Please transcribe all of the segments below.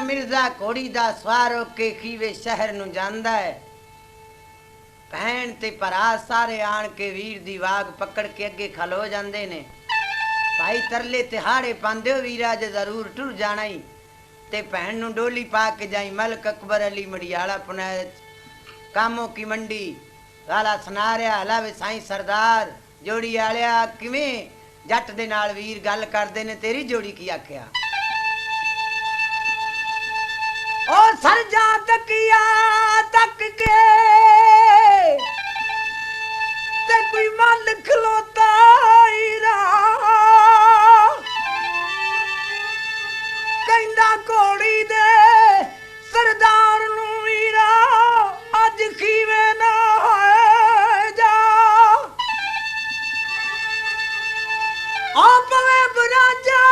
मिर्जा घोड़ी दा सवार होके खीवे शहर नूं जांदा है। भैन ते भरा सारे आण के वीर दी वाग पकड़ के अगे खलो जांदे ने। भाई तरले तिहाड़े पांदे हो वीरा जे जरूर टुर जाना ही ते भैन नूं डोली पा के जाई। मलक अकबर अली मड़ियाला पुनैत कामों की मंडी गाला सुना रहा हलावे साईं सरदार जोड़ी आलिया किवें जट दे नाल वीर गल करदे ने तेरी जोड़ी की आख्या। ओ सरजा तकिया तक के ते कोई मन खलोता हीरा कहंदा घोड़ी दे सरदार नूं वीरा अज खीवे ना जा आप में बराजा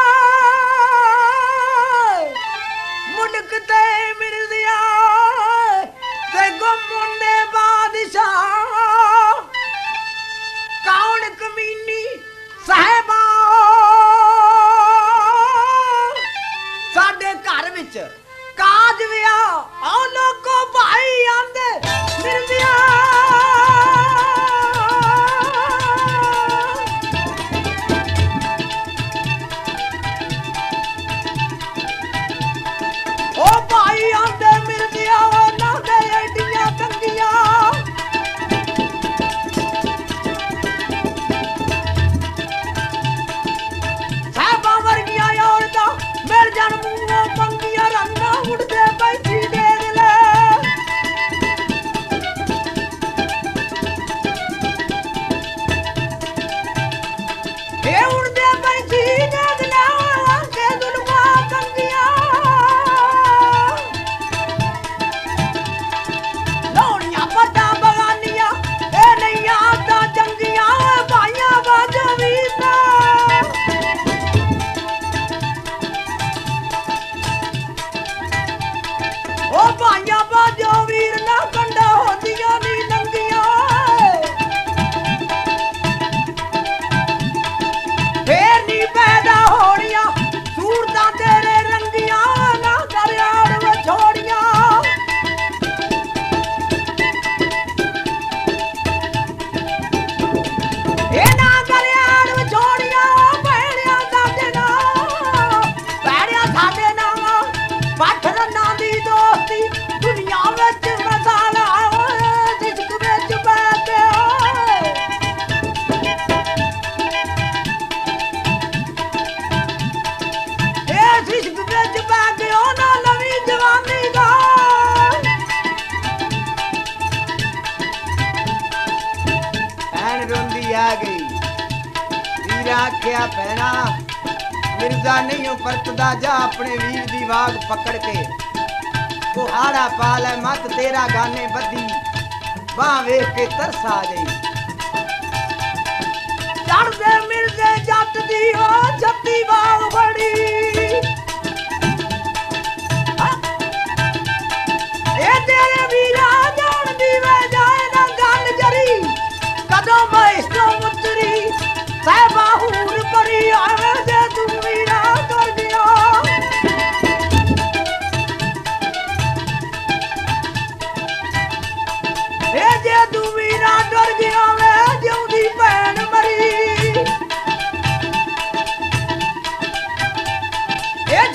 मुल्क ते मिल दिया ते गुमुंडे बादशाह कौन कमीनी साहिबा साडे घर विच काज विया आओ लोगो भाई आंदे मिल दिया। ओ भाई आंदे मिल दिया ना दे एडियां तंगियां साहबा वर्गियां औरतां मिल जान मुंहों पंगियां रंगा उड़दे बैठी देख ले। ए उड़दे बैठी देख ले आंखे दुलवा कंगियां लोनियां पट्टा बगानियां ए नहीं आता चंगियां भाइयां बाजो वीता ओ भाइयां बाजो वीर ना कंडा होंदियां नी नंगियां फेर नी पैदा होनियां सूरतां तेरे रंगियां ना दरियाड़ विछोड़ियां ए ना दरियाड़ विछोड़ियां भैणियां साडे नाल पठ रन्ना दी दोस्ती दुनिया विच मसाला जिसक विच बैठे ए जिसक विच बैठे ना नवी जवानी दा भैन रोंदी आ गई। वीर आख्या भैना मिर्जा नहीं हो परतदा जा अपने वीर दी वाग पकड़ के कुहाड़ा पा ले मत तेरा गाने बदी बाह वेख के तरस आ गई। चढ़ दे मिर्जे जट दी हो छत्ती बाग बड़ी ए तेरे वीरा जान दी वे जाए ना गल जरी कदों महेशो मुतरी साहिबा हूर परी आवे जे तू वीरा कर दिया। ए जे तू वीरा डर गया वे जिउंदी भैन मरी ए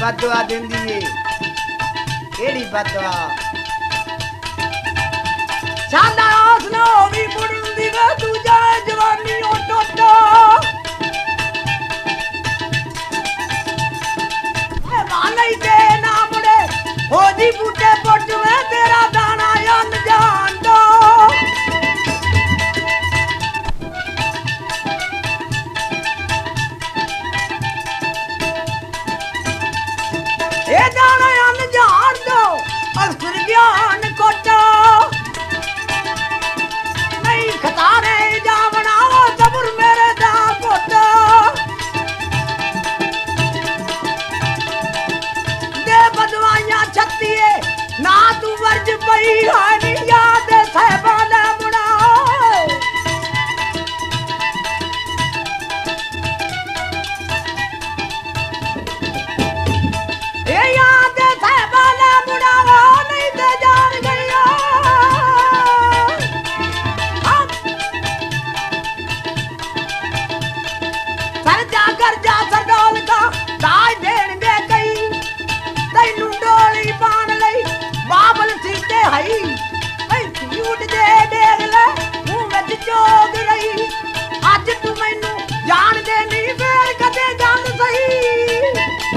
बदवा देंदी है केड़ी बदवा सादा आस ना होवी मुड़न दी वे तू जाए जवानी ओ टोटो ए माने के ना मुड़े हो जी बूटे पुट में तेरा दाना अन जान दो ए दाना अन जान दो अक्सर ज्ञान कोटो नहीं खतारे जावना जबुर मेरे दा कोटो दे बदवाइयां छत्तीए ना तू वर्ज पई हानी याद साहबा दा मुड़ा ए याद साहबा दा मुड़ा नहीं ते जान गया सर जाकर जा सरदौल का दाज देन दे गई तैनू डोली पान लई बाबल सीते हई ऐ उठ दे देख ले मुंह विच जोग रही अज तू मैनू जान दे नहीं फेर कदे जान सही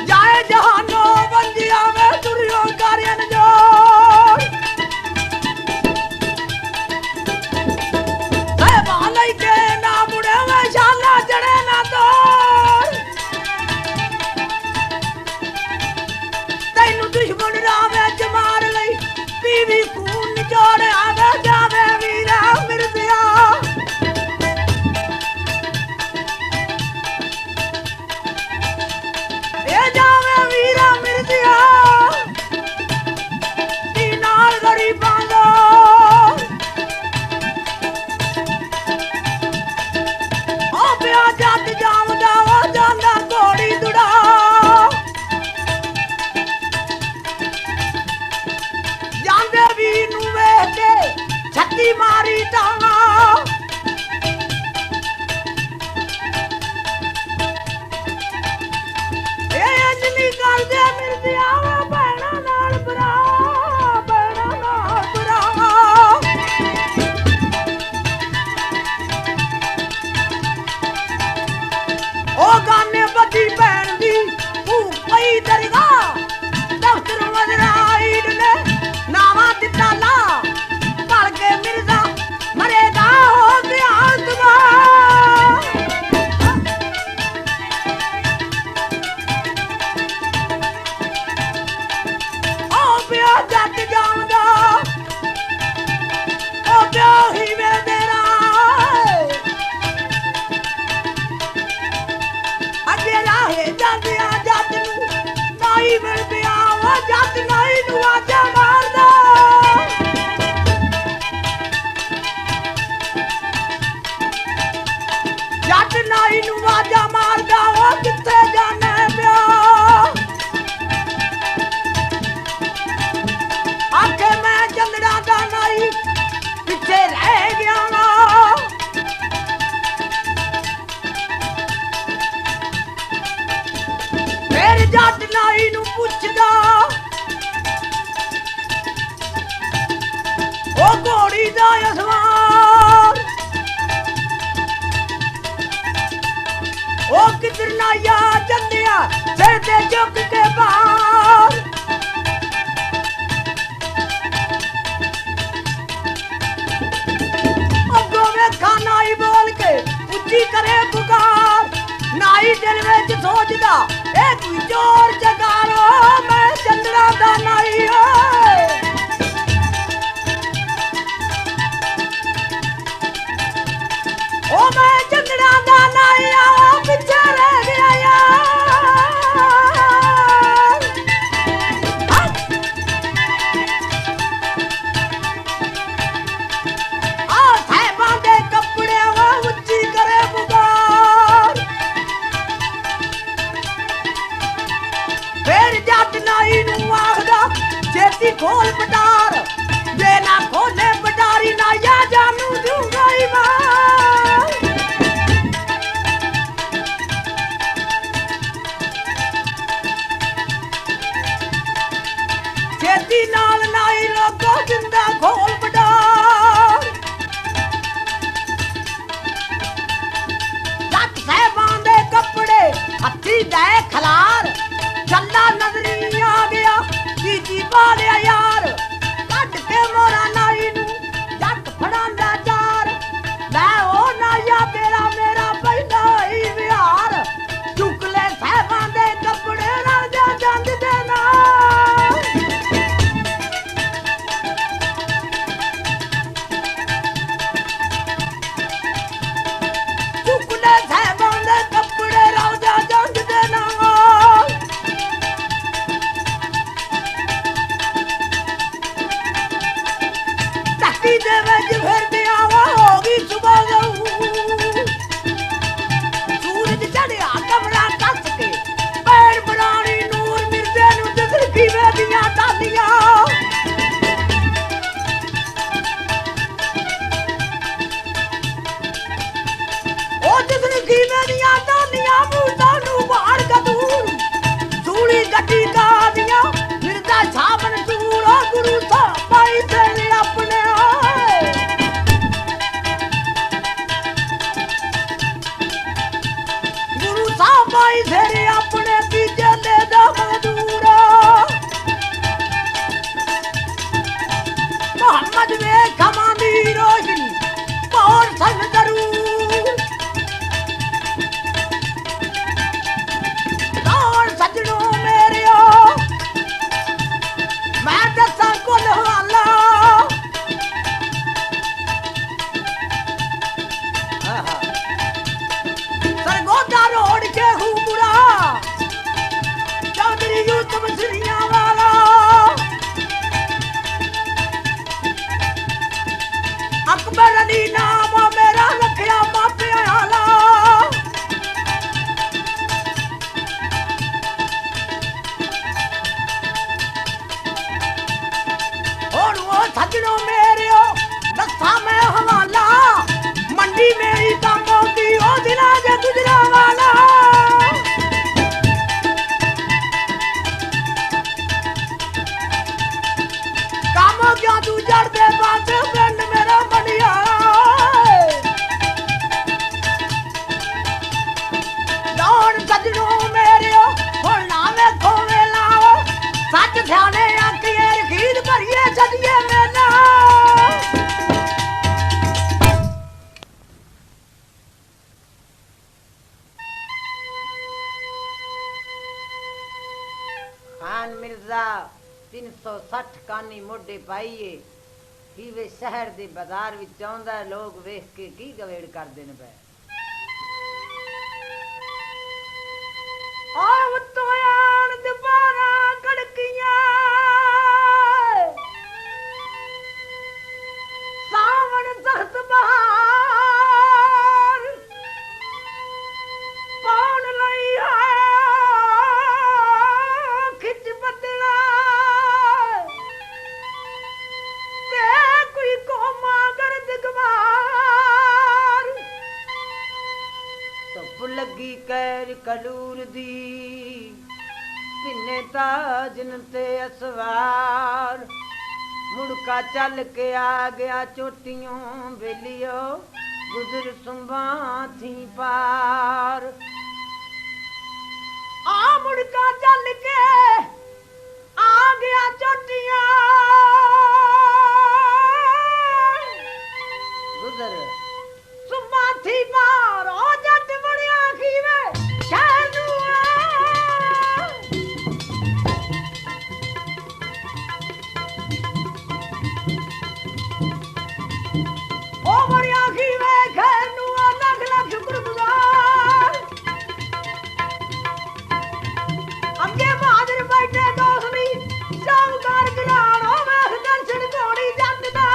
जाए जहानो बंदिया में तुरियो कार्यन जोड़ वाले के ना मुड़े में शाला जड़े ना तोड़ तैनू दुश्मन रावे जमार लई पीवी खून निचोड़ आवे जावे वीरा मिर्जिया ए जावे वीरा मिर्जिया ती नाल गरीबां दा जट जावदा वा जांदा घोड़ी दुड़ा जांदे भी नू वेख के छत्ती मारी टांगा ए अंजलि कर दे मिर्जिया भैणा नाल बरा भैणा नाल बरा ओ गाने बदी भैन दी तू पई दरगाह दफ्तर मजराइड ने नावा दिता ला पल के मिर्जा मरेगा हो गया तुमा ओ पिया जट जाऊंगा ओ पिया ही वे तेरा अगे राहे जांदिया जट नू नाई मिल पिया वा जट नाई नू आजा मारदा जट नाई नू आजा मारदा वा किथे जाने पिया आखे मैं चंदड़ा दा नाई पिछे रह गया वा फिर जट नाई नू पुछदा ओ घोड़ी दा असवार ओ किधर नाया चंदिया सिर ते झुक के बाहर अगो वेखा नाई बोल के उच्ची करे पुकार नाई दिल विच सोचदा ए कोई चोर चकारो मैं चंदड़ा दा नाई ओ मैं चंदड़ा दा नाई आ पिछे रह गया यार आ साहिबां दे कपड़े वो उच्ची करे पुकार फिर जट नाई नू आखदा जे ਦੇ ਵਿੱਚ ਫਿਰਦੇ ਆਵਾ ਹੋ ਗਈ ਸੁਬਹ ਗਊ ਸੂਰਜ ਚੜਿਆ ਕਮਰਾ ਕੱਸ ਕੇ ਪੈਰ ਬਣਾਣੀ ਨੂਰ ਮਿਰਜ਼ੇ ਨੂੰ ਦਿਸਣ ਕਿਵੇਂ ਦੀਆਂ ਦਾਦੀਆਂ ਉਹ ਦਿਸਣ ਕਿਵੇਂ ਦੀਆਂ ਦਾਦੀਆਂ ਮੂਰਤਾਂ ਨੂੰ ਬਾਹਰ ਕਦੂਰ ਸੂਲੀ ਗੱਡੀ ਕਾਦੀਆਂ ਮਿਰਜ਼ਾ ਛਾਪਣ ਸੂਰਾ ਗੁਰੂ ਸਾਹਿਬ ਪਾਈ ਤੇ ਆਪਣੇ ਗੁਰੂ ਸਾਹਿਬ ਪਾਈ ਤੇ ਆਪਣੇ ਤੀਜੇ ਦੇ ਦਮਦੂਰਾ ਮੁਹੰਮਦ ਵੇਖ ਖਮਾਂ ਦੀ ਰੋਸ਼ਨੀ ਬਹੁਤ ਸੰਗ ਕਰੂ ਕੌਣ ਸੱਜਣੋ ਮੇਰਿਓ ਮੈਂ ਦੱਸਾਂ ਕੁੱਲ ਹਵਾਲਾ ਸਰਗੋਦਾ ਰੋੜ ਕੇ ਹੂਬਰਾ ਚੌਧਰੀ ਯੂਸਫ ਸਿਰੀਆਂ ਵਾਲਾ ਅਕਬਰ ਅਲੀ ਨਾਮ ਮੇਰਾ ਰੱਖਿਆ ਮਾਪਿਆਂ ਵਾਲਾ ਹੁਣ ਉਹ ਸੱਜਣੋ ਮੇਰਿਓ ਦੱਸਾਂ ਮੈਂ ਹਵਾਲਾ ਮੰਡੀ ਮੇਰੀ ਕੰਮ ਆਉਂਦੀ ਉਹ ਦਿਨਾਂ ਦੇ ਗੁਜਰਾਂ ਵਾਲਾ ਕੰਮ ਕਿਉਂ ਤੂੰ ਜੜਦੇ ਬਾਤ ਪਿੰਡ ਮੇਰਾ ਮੰਡਿਆ ਲਾਉਣ ਸੱਜਣੋ ਮੇਰਿਓ ਹੁਣ ਨਾ ਵੇਖੋ ਵੇਲਾ ਸੱਚ ਸਿਆਣੇ ਆਖੀਏ ਰਖੀਦ ਭਰੀਏ ਸੱਜੀਏ ਮੇਲਾ ਖਾਨ ਮਿਰਜ਼ਾ 360 ਕਾਨੀ ਮੋਢੇ ਪਾਈਏ ਹੀਵੇ ਸ਼ਹਿਰ ਦੇ ਬਾਜ਼ਾਰ ਵਿੱਚ ਆਉਂਦਾ ਲੋਕ ਵੇਖ ਕੇ ਕੀ ਗਵੇੜ ਕਰਦੇ ਨੇ ਪਏ ਆਹ ਤੋਇਆਨ ਦੁਬਾਰਾ ਕੜਕੀਆਂ ਸਾਵਣ ਸਖਤ ਬਹਾਰ ਪਾਉਣ ਲਈ ਹੈ ਖਿੱਚ ਬਦਲਾ ਤੇ ਕੋਈ ਕੋਮਾ ਗਰਦ ਗਵਾਰ ਧੁੱਪ ਲੱਗੀ ਕਹਿਰ ਕਲੂਰ ਦੀ ਪਿੰਨੇ ਤਾਜਨ ਤੇ ਅਸਵਾਰ ਮੁੜਕਾ ਚੱਲ ਕੇ ਆ ਗਿਆ ਚੋਟੀਆਂ ਬੇਲੀਓ ਗੁਜ਼ਰ ਸੁੰਬਾਂ ਥੀ ਪਾਰ ਆ ਮੁੜਕਾ ਚੱਲ ਕੇ ਆ ਗਿਆ ਚੋਟੀਆਂ ਗੁਜ਼ਰ ਸੁਮਾਥੀ ਪਾਰ ਉਹ ਜੱਟ ਬੜਿਆ ਖੀਵੇ ਸ਼ਹਿਰ ਨੂੰ ਉਹ ਬੜਿਆ ਖੀਵੇ ਖੈਰ ਨੂੰ ਲੱਖ ਲੱਖ ਸ਼ੁਕਰਗੁਜ਼ਾਰ ਅੱਗੇ ਬਹਾਦਰ ਬੈਠੇ ਦੋਸਤੀ ਸ਼ਾਹਕਾਰ ਗਲਾੜ ਉਹ ਵੇਖ ਦਰਸ਼ਨ ਘੋੜੀ ਜੱਟ ਦਾ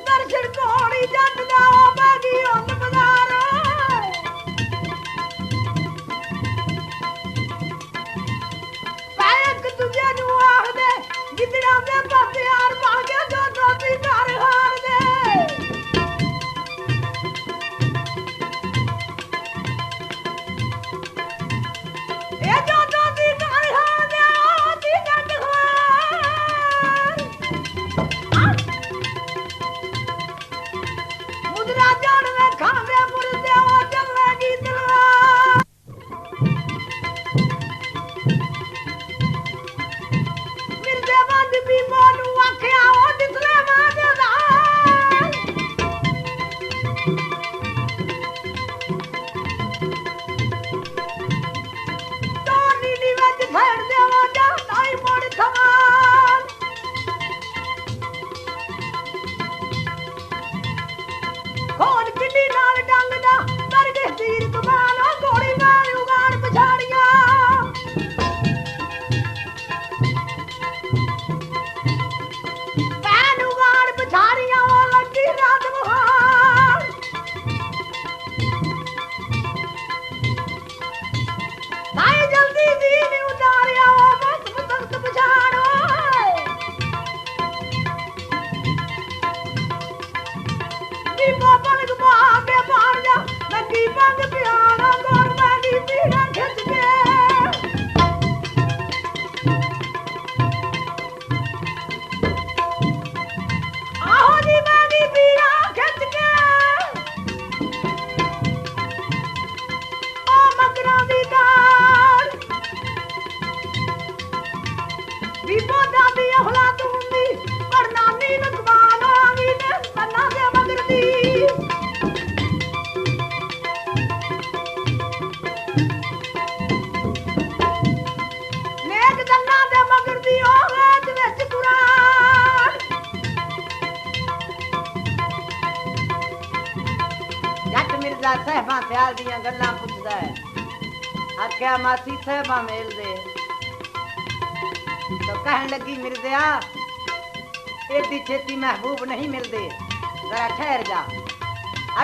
ਦਰਸ਼ਨ ਘੋੜੀ ਜੱਟ ਦਾ ਉਹ ਬੈਗੀ ਹੁਣ ਬਜ਼ਾਰ ਪੈਕ ਤੁਝੇ ਨੂੰ ਆਖਦੇ ਗਿੱਦੜਾਂ ਦੇ ਪੱਤਿਆਰ ਪਾ ਕੇ ਜੋ ਦੋਤੀ ਘਰ ਹਾਰ ਦੇ ਇਹ ਜੋ ਦੋਤੀ ਘਰ ਹਾਰ ਦੇ ਉਹ ਦੀ ਜੱਟ ਹਾਰ ਮੁਦਰਾ ਜਾਣ ਵੇਖਾਂਗੇ ਮੁਰਦੇ ਉਹ ਚੱਲੇਗੀ ਤਲਵਾਰ ਮਿਰਜ਼ੇ ਬੰਦ ਵੀ सहबा सियाल दियां गल्लां पुछदा है आख्या मासी सहबा मेल दे तो कहन लगी मिर्ज़िया एडी छेती महबूब नहीं मिलदे जरा ठहर जा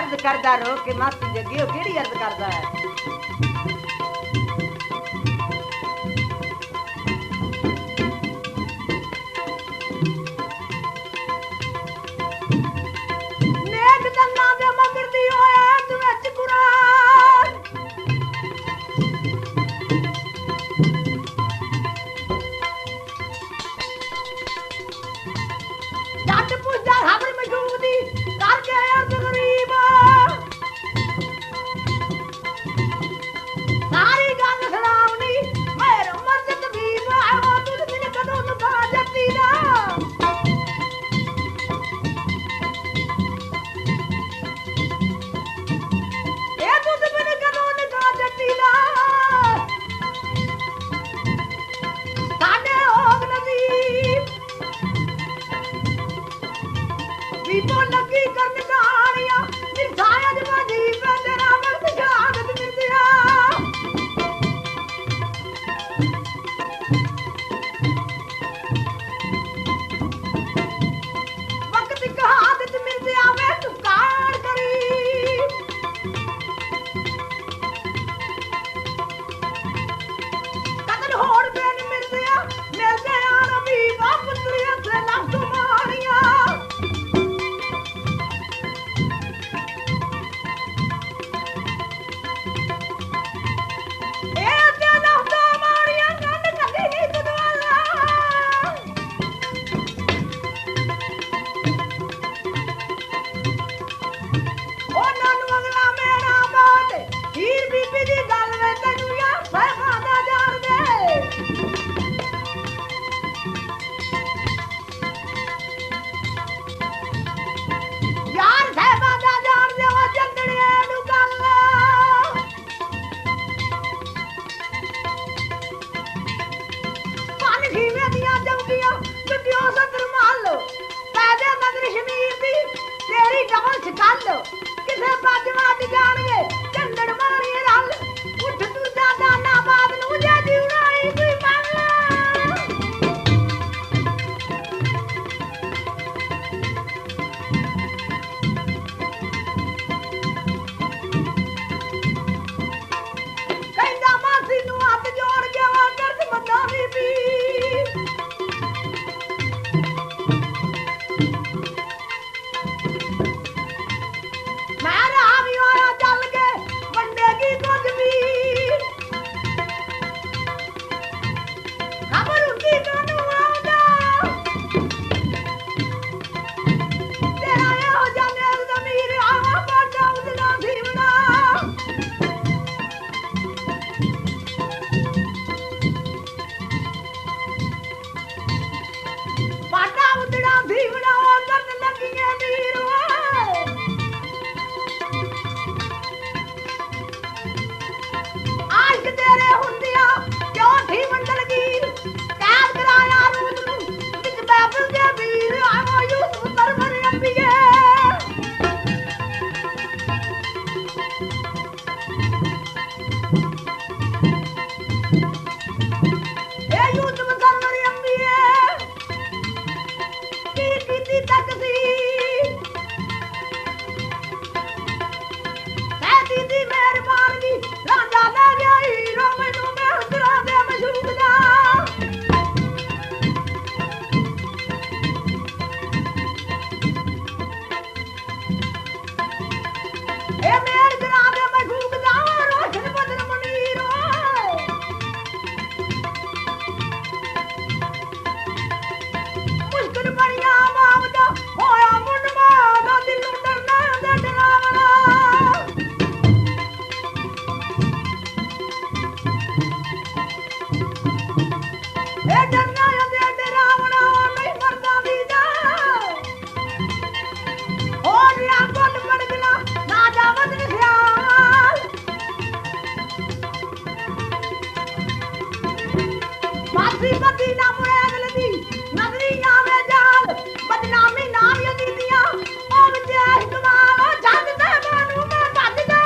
अर्ज करदा रो के मासी जगियो केड़ी अर्ज करदा है नेक दन्ना दे मगरदी होया तू विच कुरान जट पूजा खबर मशहूर दी करके अर्ज गरीब सारी गल सलामनी मेरे मर्द तबीब आओ तुझ बिन कदों नुका जती दा ए तुझ बिन कदों नुका जती दा साडे होग नसीब दीपो लगी करन कहानियां दिखाया जवानी पे तेरा मर्द शहादत मिर्दिया वक्त कहादत मिर्दिया में तू कार करी कदर होड़ बेन मिर्दिया मिलते यार अभी बाप तुरिया से लफ्ज़ मारिया किसे बाज वाज जानिए चंदड़ मारिए रल उठ तू दादा ना बात नु जे जीवनाई कोई मान कहंदा मासी नु हाथ जोड़ के वा कर मदा बीबी बदनामी नाम यदि दिया ओ विद्या कमाल जग ते बानू में भज जा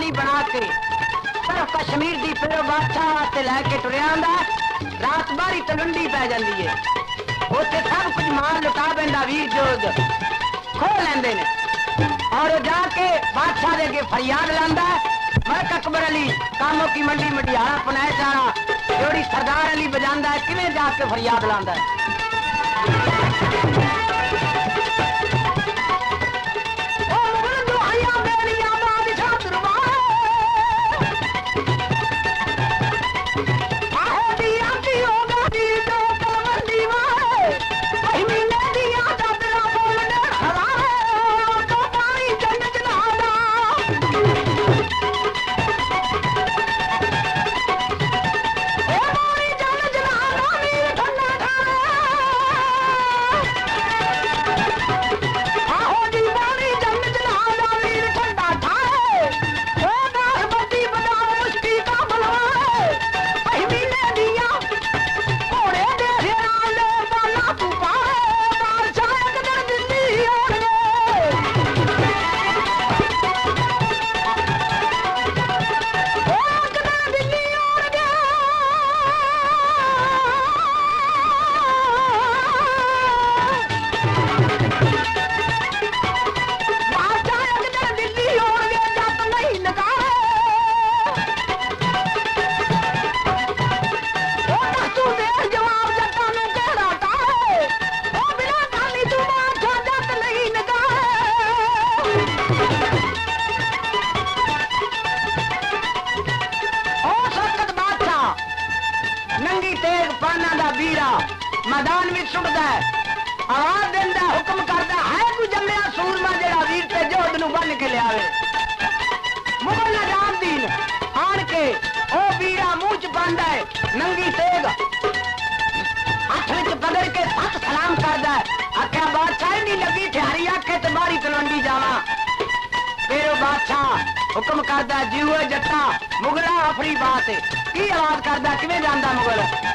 रानी बना के तरफ कश्मीर दी फिर बादशाह ते लैके टुरिया आंदा रात बारी तलुंडी पै जाती है उत्थे सब कुछ मार लुटा बैठा वीर जोध खो लेंदे ने और जाके बादशाह दे अगे फरियाद लांदा मलक अकबर अली कामों की मंडी मटियाला पनाए चारा जोड़ी सरदार अली बजांदा है किवें जाके फरियाद लांदा है मैदान में सुटदा है आवाज देंदा हुक्म करदा है कोई जम्मिया सूरमा जेड़ा वीर ते जोध नु बन के लियावे मुगल निजामुद्दीन आन के ओ वीरा मुंह च पांदा है नंगी तेग हाथ विच पकड़ के सत सलाम करदा है आख्या बादशाह नहीं लगी थियारी आखे ते मारी तलवंडी जावा फिर बादशाह हुक्म करदा जीवे जट्टा मुगला आफरी बात की आवाज करदा किवें जांदा मुगल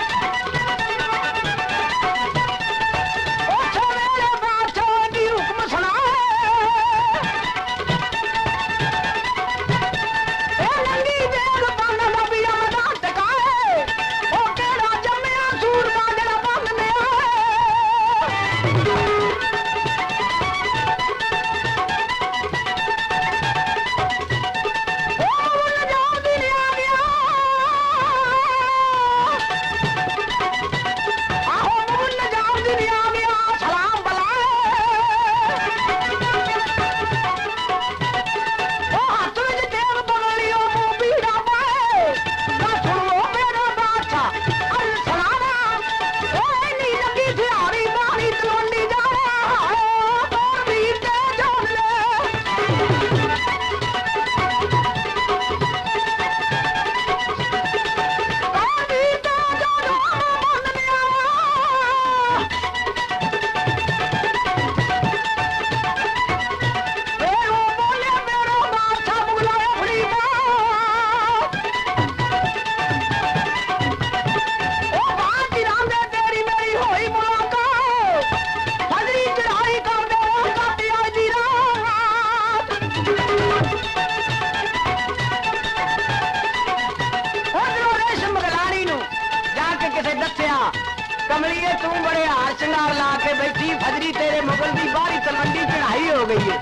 कमलिए तू बड़े हार श्रृंगार ला के बैठी फजरी तेरे मुगल की बारी तलवंडी चढ़ाई हो गई है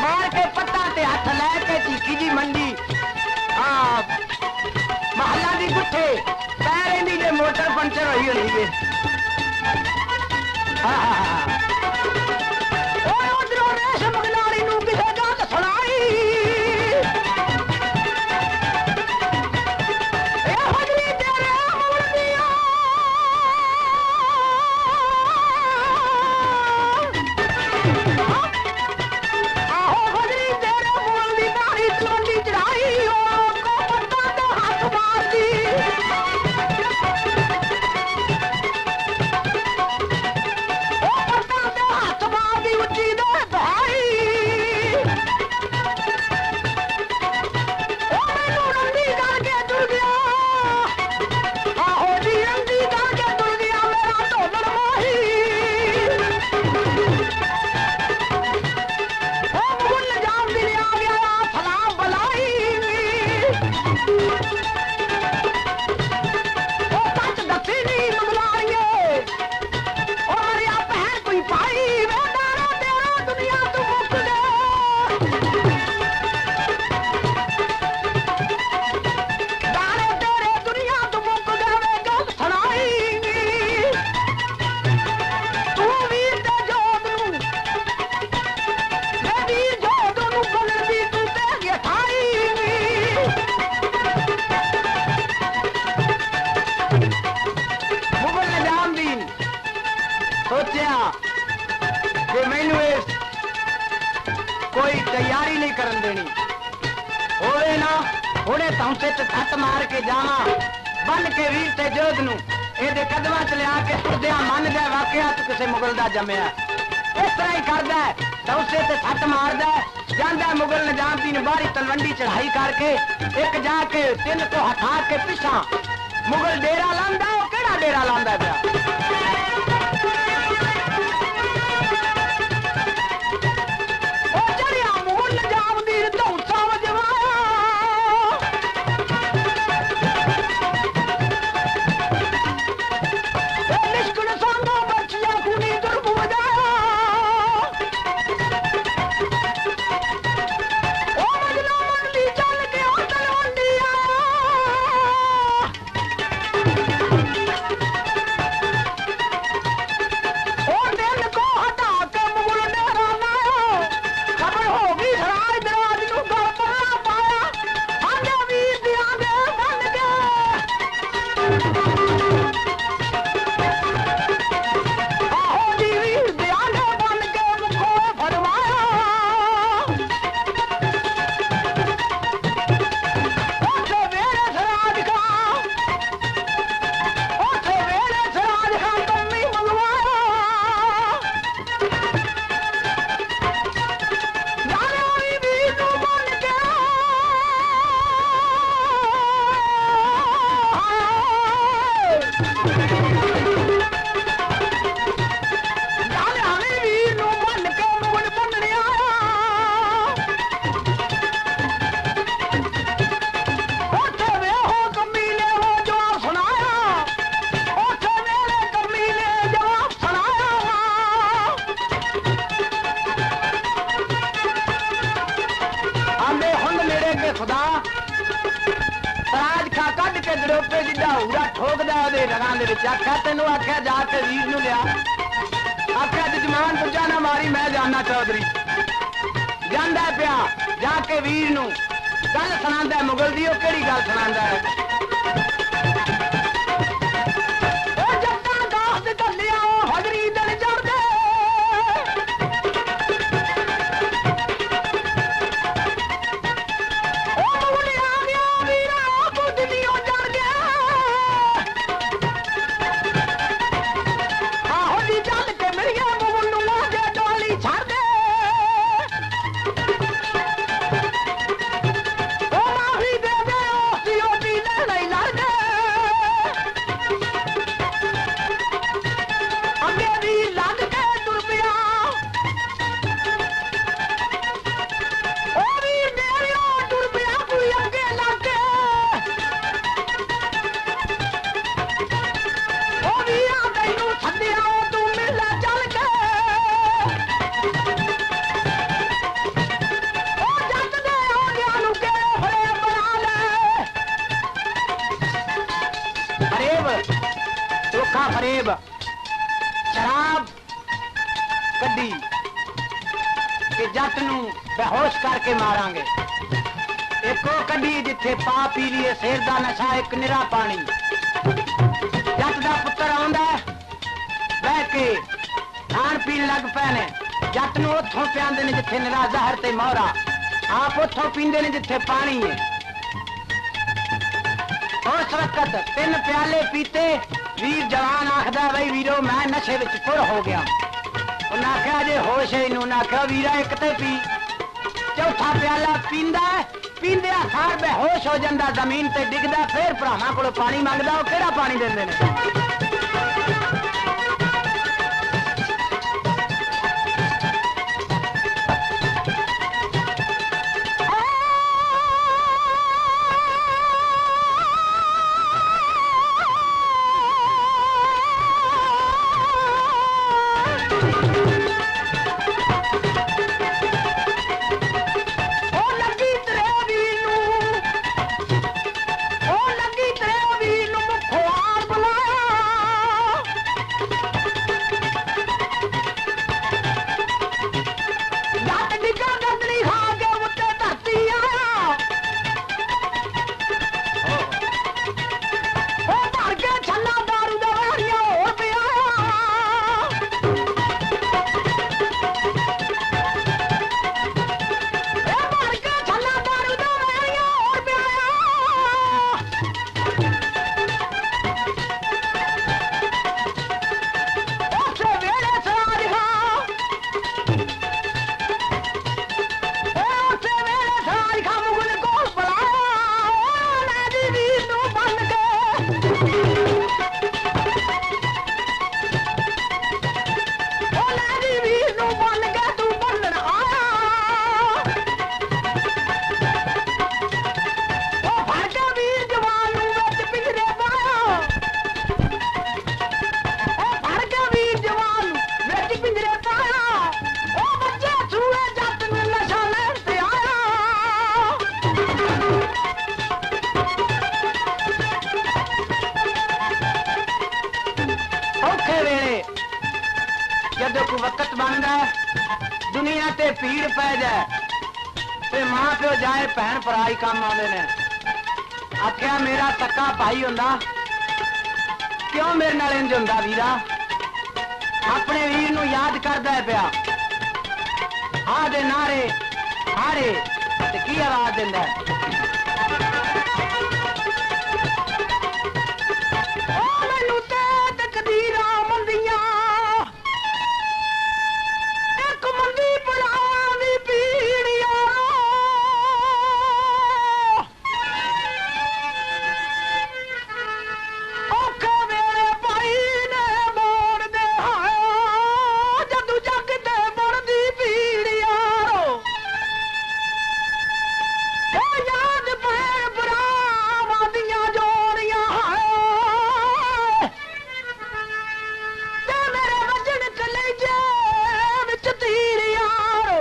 मार के पत्ता ते हाथ लैके चीकी जी मंडी महला दी गुठे पैर दी जे मोटर पंचर हुई होनी है उधरों रेशम गलाड़ी नू किसे गल सुनाई जे मैनू कोई तैयारी नहीं करन देनी होवे ना हुणे तौंसे ते सट मार के जावा बन के वीर ते जोध नू ਇਹਦੇ ਕਦਮਾਂ ਚ ਲਿਆ ਕੇ ਤੁਰਦਿਆਂ ਮੰਨਦਾ ਵਾਕਿਆ ਤੂੰ ਕਿਸੇ ਮੁਗਲ ਦਾ ਜੰਮਿਆ ਇਸ ਤਰ੍ਹਾਂ ਹੀ ਕਰਦਾ ਤਾਂ ਉਸੇ ਤੇ ਸੱਟ ਮਾਰਦਾ ਜਾਂਦਾ ਮੁਗਲ ਨਿਜ਼ਾਮਦੀਨ ਬਾਹਰੀ ਤਲਵੰਡੀ ਚੜਾਈ ਕਰਕੇ ਇੱਕ ਜਾ ਕੇ ਤਿੰਨ ਤੋਂ ਹਟਾ ਕੇ ਪਿਛਾਂ ਮੁਗਲ ਡੇਰਾ ਲਾਂਦਾ ਉਹ ਕਿਹੜਾ ਡੇਰਾ ਲਾਂਦਾ ਪਿਆ ਉਹ ਚੜਿਆ ਮੁਗਲ ਨਿਜ਼ਾਮਦੀਨ ਧੌਂਸਾ ਵਜਵਾਇਆ तेनू आख्या जाके वीर नू लिया आख्या जजमान तुझा ना मारी मैं जाना चौधरी जांदा पिया जाके वीर नू गल सुनांदा मुगल दी ओ केड़ी गल सुनांदा है ओ जट्टा दास ढलिया हजरी दिल चढ़दे ओ मुगलिया गया वीरा बुद्ध दियो जड़ गया फरेब शराब कड्डी कि जट नू बेहोश करके मारांगे एक कड्डी जिथे पा पी लिए शेर दा नशा एक निरा पानी जट दा पुत्र आंदा बह के खान पीन लग पए ने जट नू उथों पियांदे ने जिथे निरा जहर ते मोहरा आप उथों पींदे ने जिथे पानी है उस वक्त 3 प्याले पीते वीर जवान आखदा बई वीरो मैं नशे विच पुर हो गया उन्हें आख्या जे होश है इनू उन्हें आख्या वीरा एक ते पी चौथा प्याला पींदा पींदे सार बेहोश हो जांदा जमीन ते डिगदा फिर भरावां कोलों पानी मंगदा ओ केड़ा पानी देंदे ने वक्त बनता है दुनिया ते भीड़ पै जाए ते मां प्यो जाए भैन भरा ही काम आते ने। आख्या मेरा सक्का भाई हुंदा क्यों मेरे नाल इंज हुंदा वीरा, अपने वीर नूं याद करदा है पिया। आ दे नारे हारे ते की आवाज दिंदा है। मैनू ते तकदीरां मंदियां एक मंदी भरावां दी पीड़ियां औखे वेले भाई ने मोड़ दे हाय जदू जग ते मुड़दी पीड़ियां ओ याद भैन भरावां दियां जोड़ियां हाय ते मेरे वजन कलेजे विच तीर यारो।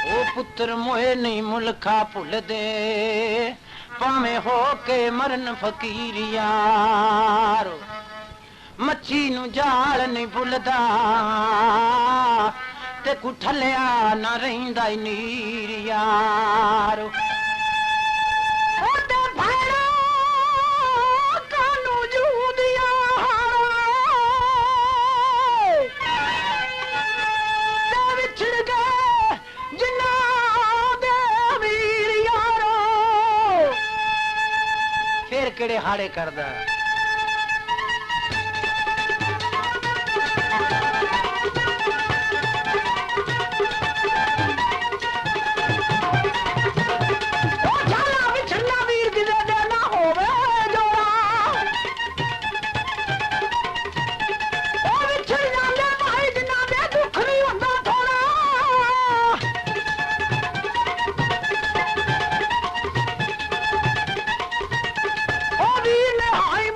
ओ पुत्र मोए नहीं मुल्खा भुल दे भावें हो के मरन फकीर यारो। मच्छी नू जाल नहीं भुलदा ते कुठलिया ना रहिंदा ई नीर यारो। ओ ते भैणा कानू जूदियां ते विछड़ गए जिन्ना दे वीर यारो। फिर केड़े हाड़े करदा ओ झाला विछड़ना वीर किदे दे ना होवे जोड़ा ओ विछड़ जांदे भाई जिन्ना दे दुख नहीं हुंदा थोड़ा। ओ वीर ने हाई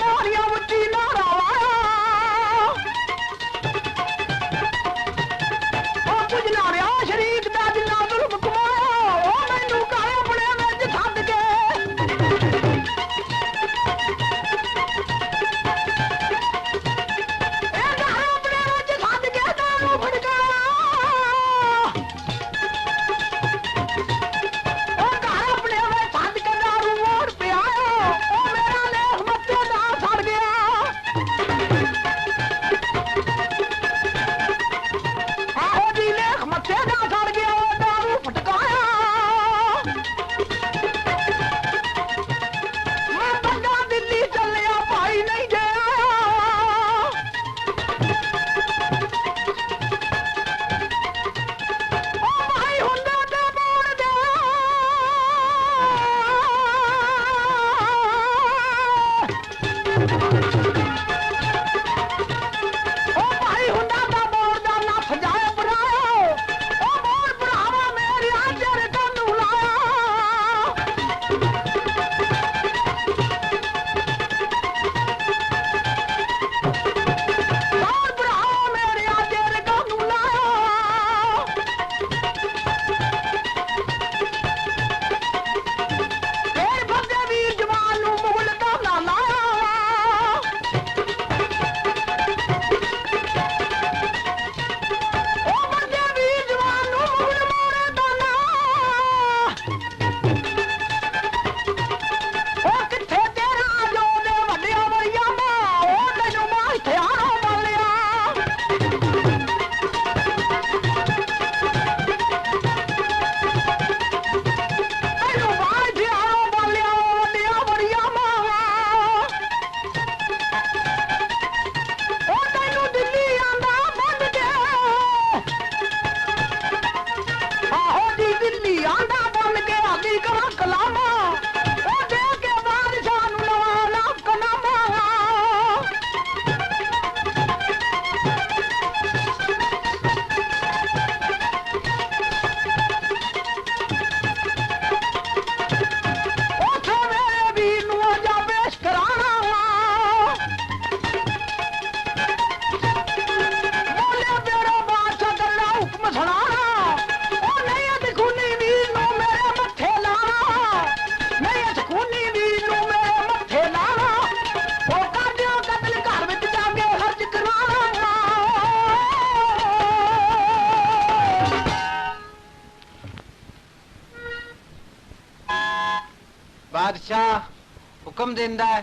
बादशाह हुक्म देंदा है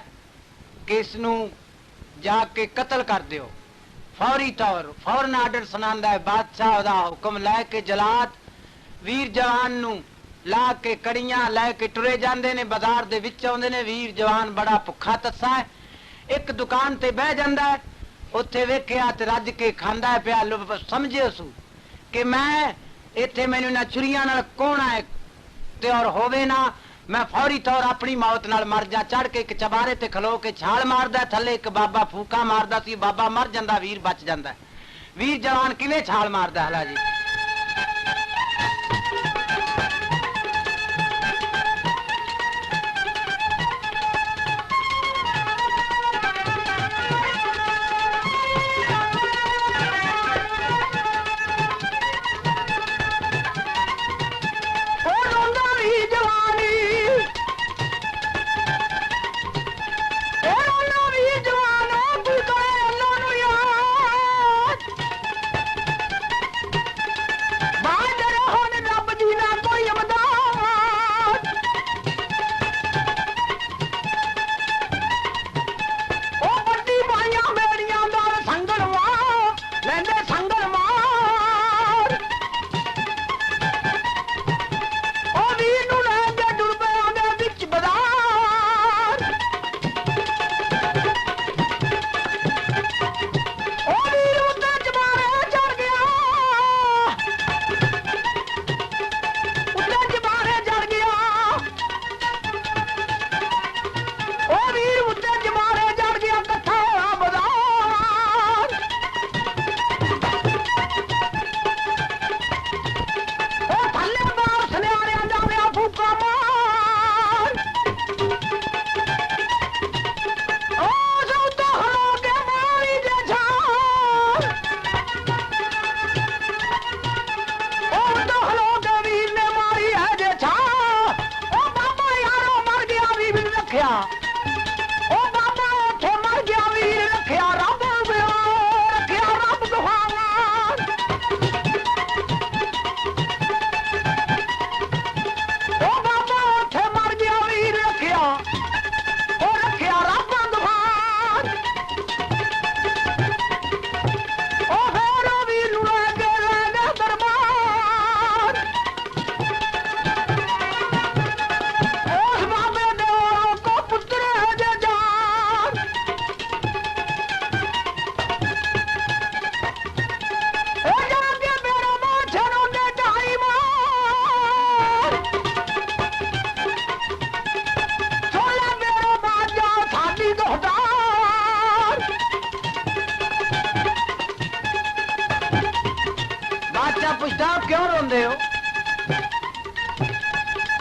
कि इसनू जाके कतल कर दियो फौरी तौर फौरन आर्डर सुनांदा है बादशाह दा हुक्म लैके जलाद वीर जवान नू ला के कड़ियां लैके टुरे जांदे ने बाजार दे विच आउंदे ने वीर जवान बड़ा भुखा तस्सा है एक दुकान ते बह जांदा है उत्थे वेखिया ते रज के खांदा है पिया समझे सू कि मैं इत्थे मैनू ना छुरियां नाल कौन है ते और होवे ना मैं फौरी तौर अपनी मौत नाल मर जा चढ़ के एक चबारे ते खलो के छाल मारदा थले एक बाबा फूका मारदा सी बाबा मर जांदा वीर बच जांदा वीर जवान किवें छाल मारदा हला जी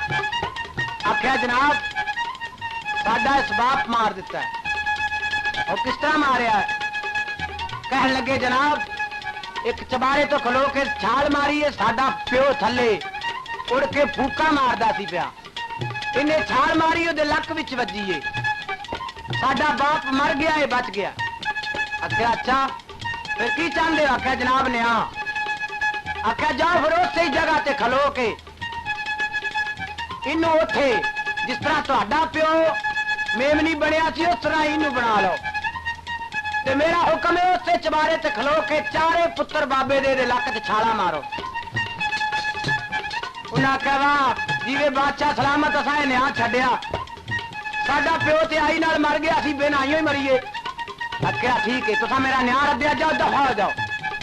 आख्या जनाब साडा इस बाप मार दिता है और किस तरह मारिया कह लगे जनाब एक चबारे तो खलो के छाल मारी है साडा प्यो थले उड़ के फूका मारदा सी पिया इन्हें छाल मारी उहदे लक विच वजी है साडा बाप मर गया है बच गया आख्या अच्छा फिर की चाहते हो आख्या जनाब ने आख्या जाओ फिर उस जगह ते खलो के इनू उथे जिस तरह तुहाडा प्यो मेमनी बनया सी उस तरह इनू बना लो ते मेरा हुक्म है उस चबारे ते खलो के चारे पुत्र बाबे दे लक ते छाला मारो उन्हें कहा जीवे बादशाह सलामत असा न्याय छड्या साडा प्यो ते आई नाल मर गया असी बेनाइयों ही मरीए आख्या ठीक है तुसा मेरा न्याय रद्दिया जाओ दफा हो जाओ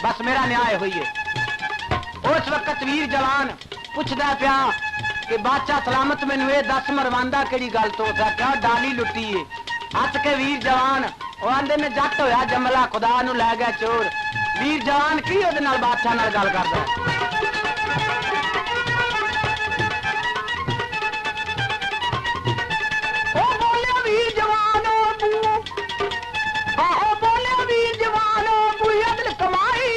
बस मेरा न्याय होई है उस वक्त वीर जवान पुछदा पिया कि बादशाह सलामत मैनू ये दस मरवांदा केड़ी गल तो क्या डाली लुटी है हथ के वीर जवान वो आंदे ने जट होया जमला खुदा नू लै गया चोर वीर जवान की ओदे नाल बादशाह नाल गल करदा ओ बोले वीर जवान आहो बोले वीर जवान बुई अदल कमाई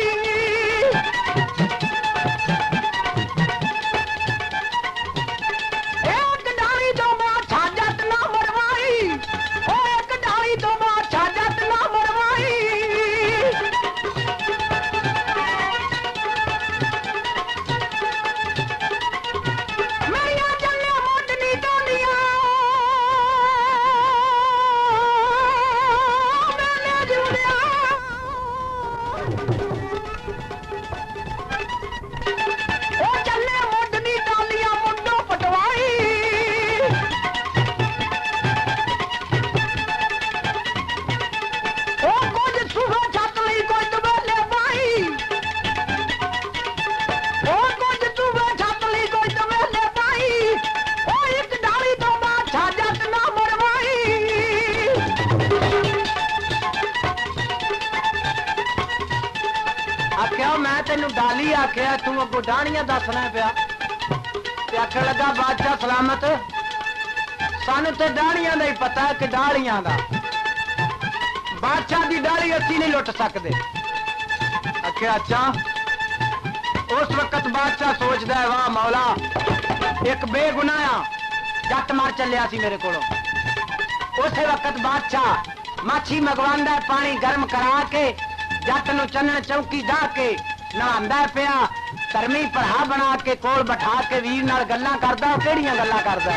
आख्या मैं तेन डाली आख्या तू अगो डाणियां दसना पिया ते आखन लगा बादशाह सलामत सानू ते डाणियां दा ही पता है कि डालियां दा बादशाह दी डाली असी नहीं लुट सकते। आख्या अच्छा। उस वक्त बादशाह सोचदा है वाह मौला एक बेगुनाह जट मार चलिया सी मेरे कोलों। उस वक्त बादशाह माछी मंगवांदा पानी गर्म करा के जट नूं चन्नण चौकी ढा के नहांदा पिया धर्मी भरा बना के कोल बिठा के वीर नाल गल्लां करदा। किहड़ियां गल्लां करदा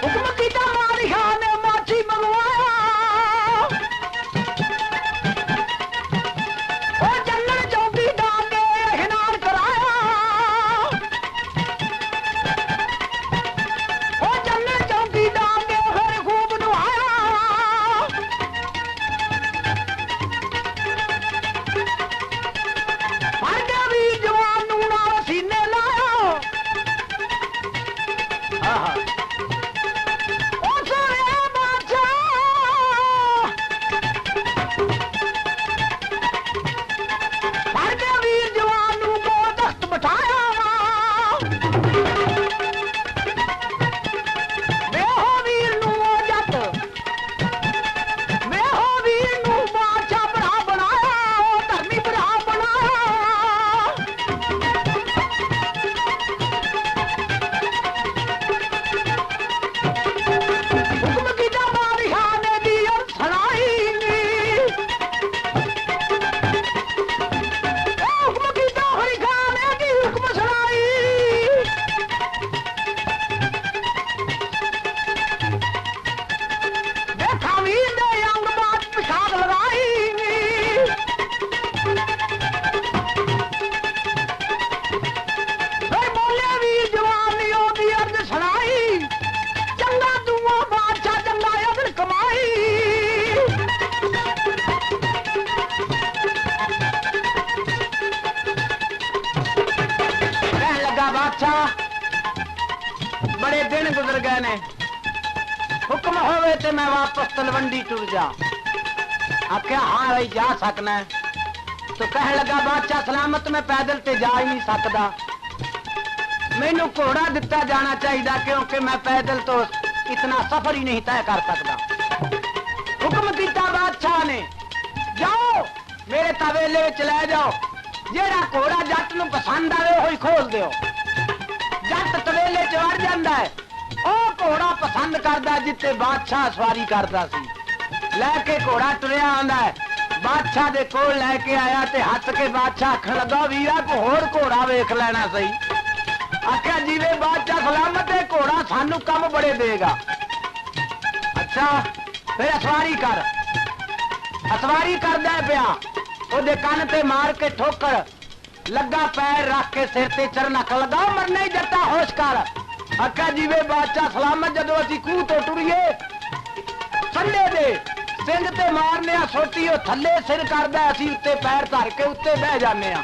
हुक्म कीता बादशाह ने माछी मंगवाया ओ चन्नण चौकी ढा के इशनान कराया ओ चन्नण चौकी ढा के फिर खूब नहाया फड़ के वीर जवान नूं नाल सीने लाया। आहा बड़े दिन गुजर गए ने हुक्म होवे ते मैं वापस तलवंडी टुर जा। आख्या हाँ भाई जा सकना है। तो कह लगा बादशाह सलामत मैं पैदल ते जा ही नहीं सकता मैनू घोड़ा दिता जाना चाहिए क्योंकि मैं पैदल तो इतना सफर ही नहीं तय कर सकता। हुक्म किया बादशाह ने जाओ मेरे तवेले च ले जाओ जेड़ा घोड़ा जट नूं पसंद आवे ओही खोल दिओ। जट तवेले च वड़ जांदा है ओ घोड़ा पसंद करदा जिते बादशाह सवारी करदा सी लैके घोड़ा टुरिया आंदा है बादशाह दे कोल लैके आया ते हस के बादशाह आखण लगा वीरा को होर घोड़ा वेख लेना सही। आख्या जीवे बादशाह सलामत है घोड़ा सानू कम बड़े देगा। अच्छा फिर असवारी कर। असवारी करदा पिया ओदे कान ते मार के ठोकर लगा पैर रख के सिर ते चरण अख लगा मरना ही जट्टा होश कर। आख्या जीवे बादशाह सलामत जदों असीं खूह तो टुरीए संडे दे सिंह ते मारने सोटी ओ थल्ले सिर करदा असीं उत्ते पैर धर के उत्ते बह जाने आ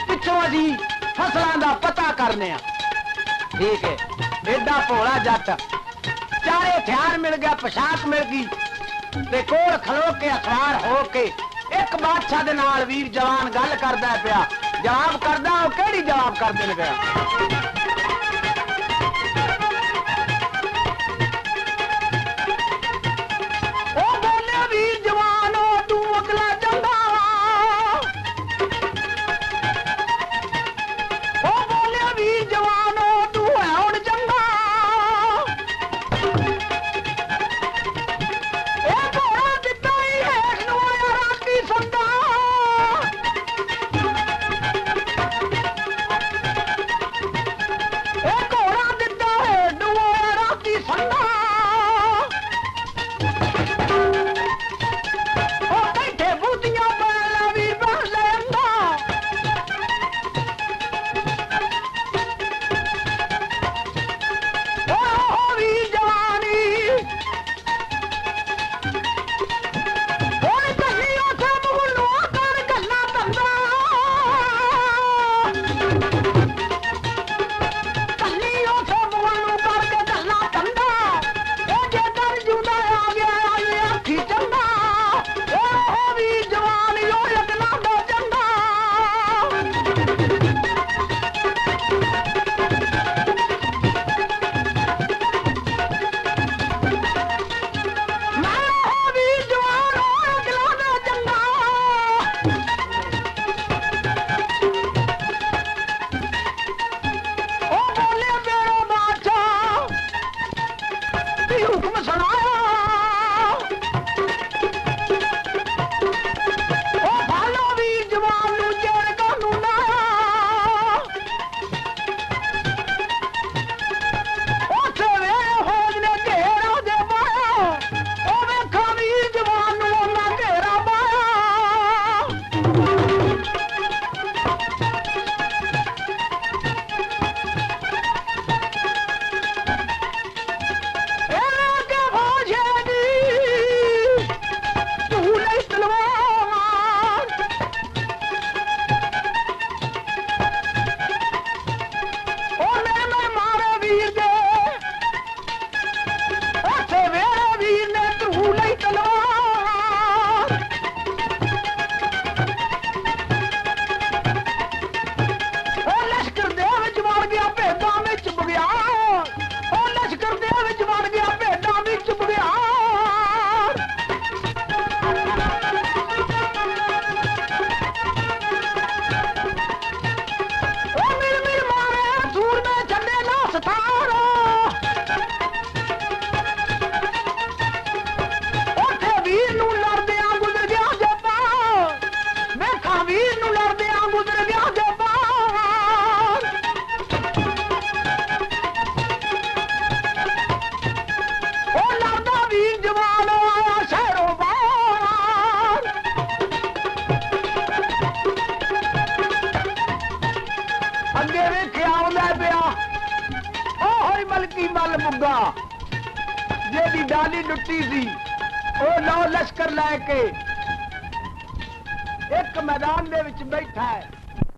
पिछों असीं फसलां दा पता करने आ। ठीक है एडा भोला जट चारे हथियार मिल गया पोशाक मिल गई ते कोल खलो के असवार हो के एक बादशाह दे नाल वीर जवान गल करदा पिया जवाब करदा ओ केड़ी जवाब करदे ने पिया। ਬਗਿਆੜ ਉਹ ਮਿਲ ਮਿਲ ਮਾਰੇ ਸੂਰ ਮੈਂ ਛੱਡੇ ਨਾ ਸਤਾਰੋ ਉੱਥੇ ਵੀਰ ਨੂੰ ਲੜਦਿਆਂ ਗੁਜ਼ਰ ਗਿਆ ਜੱਪਾ ਵੇਖਾਂ ਵੀਰ ਨੂੰ ਲੜਦਿਆਂ ਗੁਜ਼ਰ ਗਿਆ ਜੱਪਾ ਉਹ ਲੜਦਾ ਵੀਰ ਜਵਾਨ ਆਇਆ ਸ਼ਹਿਰੋਂ ਬਾਹਰ ਅੱਗੇ ਵੇਖਿਆ ਆਉਂਦਾ ਪਿਆ ਉਹ ਹੋਈ ਮਲਕੀ ਮਲ ਮੁੱਗਾ ਜਿਹਦੀ ਡਾਲੀ ਲੁੱਟੀ ਸੀ ਉਹ ਲਓ ਲਸ਼ਕਰ ਲੈ ਕੇ ਇੱਕ ਮੈਦਾਨ ਦੇ ਵਿੱਚ ਬੈਠਾ ਹੈ